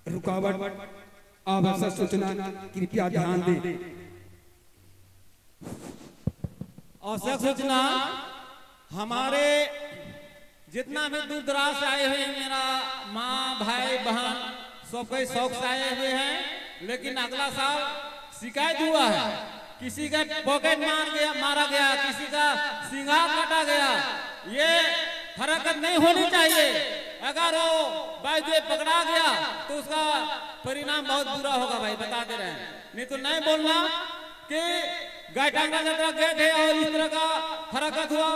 रुकावट आवश्यक सूचना कृपया ध्यान दें। आवश्यक सूचना हमारे जितना भी दूर दराज से आए हुए हैं, मेरा माँ भाई बहन सब कोई शौक से आए हुए हैं, लेकिन अगला साल शिकायत हुआ है किसी का पॉकेट मारा गया, किसी का सिंगार काटा गया। ये हरकत नहीं होनी चाहिए। अगर वो भाई जो पकड़ा गया तो उसका परिणाम बहुत बुरा होगा भाई, बताते रहे। नहीं तो नहीं बोलना कि गायटांगा यात्रा गए थे और इस तरह का हरकत हुआ,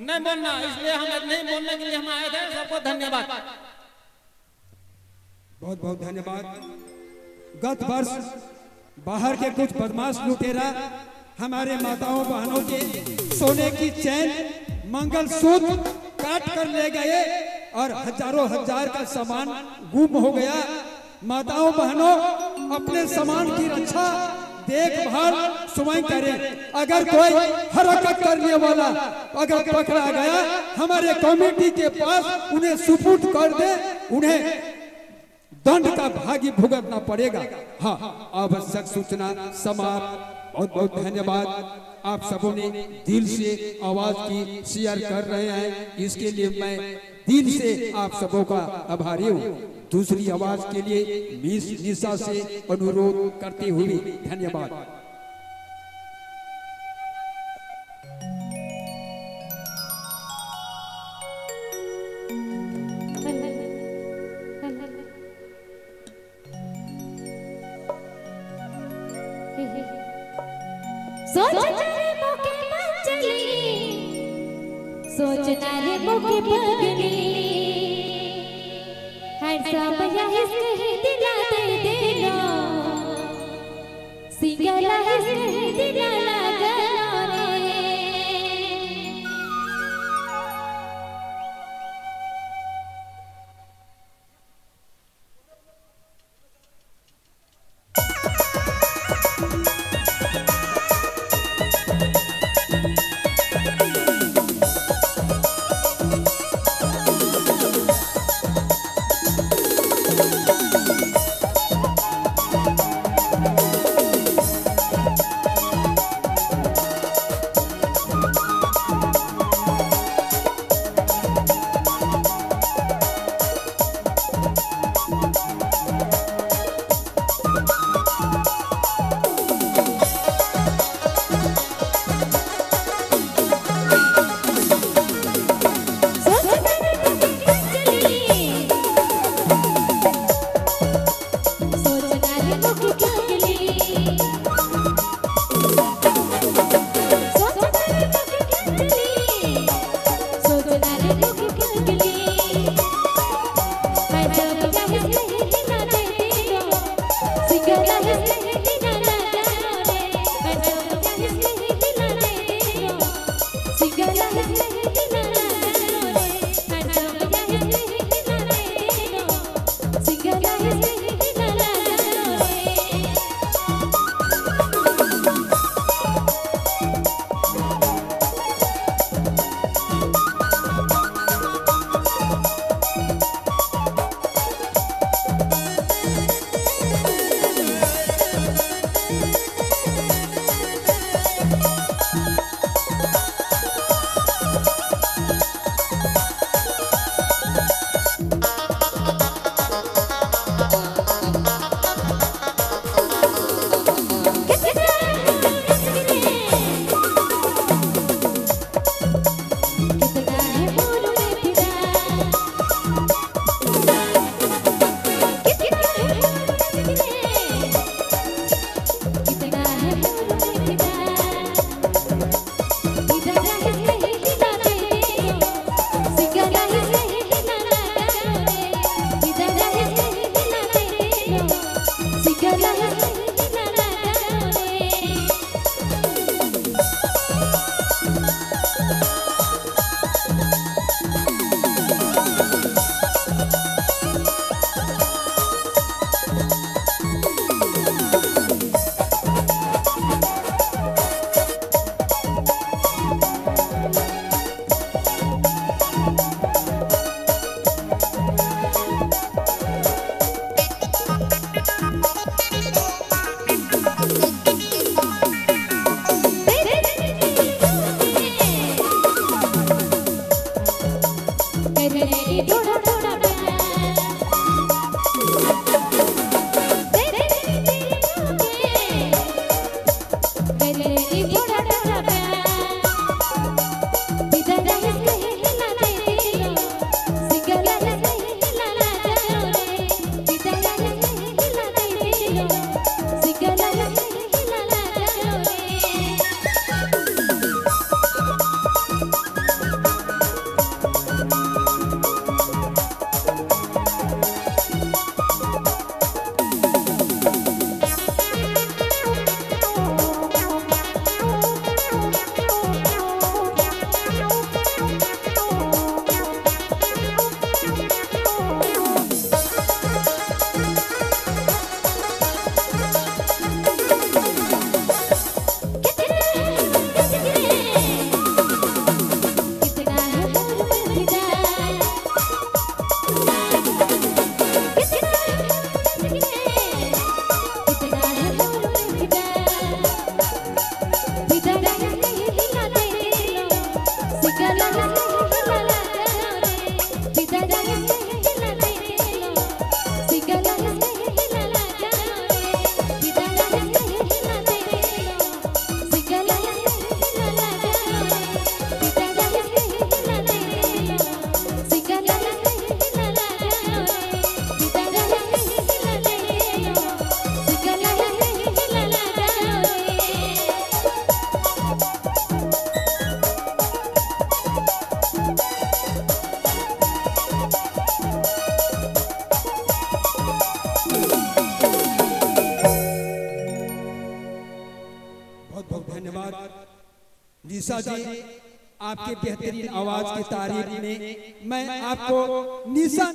नहीं बोलना। इसलिए हम नहीं बोलने के लिए हम आए थे। सबको धन्यवाद, बहुत बहुत धन्यवाद। गत वर्ष बाहर के कुछ बदमाश लुटेरा हमारे माताओं बहनों के सोने की चैन मंगलसूत्र काट कर ले गए और हजारों हजार का सामान गुम हो गया। माताओं बहनों, अपने सामान की रक्षा देखभाल स्वयं करें। अगर कोई हरकत करने वाला अगर पकड़ा गया, हमारे कमेटी के पास उन्हें सुपुर्द कर दे, उन्हें दंड का भागी भुगतना पड़ेगा। हाँ, आवश्यक सूचना समाप्त। बहुत बहुत धन्यवाद। आप सबों ने दिल से आवाज की शेयर कर रहे हैं, इसके लिए मैं दिल से आप सबों का आभारी हूँ। दूसरी आवाज के लिए मिस निशा से अनुरोध करते हुए धन्यवाद। सोचना रे मुके पगली, हर समय इसके दिला दे देना, सिंगला इसके दिला लगना रे। धन्यवाद निशा जी, आपके बेहतरीन आवाज की तारीफ में मैं आपको निशा